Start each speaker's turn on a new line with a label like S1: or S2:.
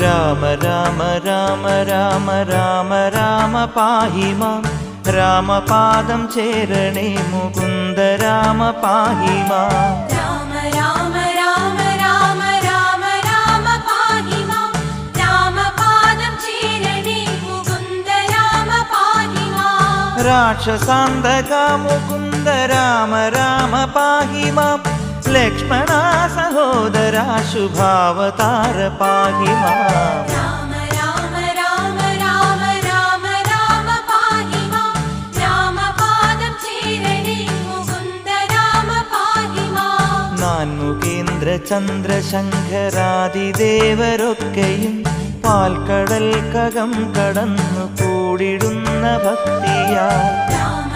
S1: രാമ രാമ രാമ രാമ രാമ രാമ പാഹി മാം രാമപാദം ചേരണേ മുകുന്ദ രാമ പാഹി മാം
S2: രാമ രാമ രാമ രാമ രാമ രാമ പാഹി മാം രാമപാദം ചേരണേ മുകുന്ദ രാമ പാഹി മാം
S1: രാക്ഷസാന്തക മുകുന്ദ രാമ രാമ പാഹി മാം ലക്ഷ്മണ സഹോദര ശുഭാവതാര പാഹി മാം
S2: രാമ രാമ രാമ രാമ രാമ രാമ പാഹി മാം രാമപാദം ചേരണേ മുകുന്ദ രാമ പാഹി മാം
S1: നാൻമുഖേന്ദ്ര ചന്ദ്രശങ്കരാദിദേവരൊക്കെയും പാൽക്കടൽ കകം കടന്നു കൂടിടുന്ന ഭക്തിയാൽ
S2: രാമ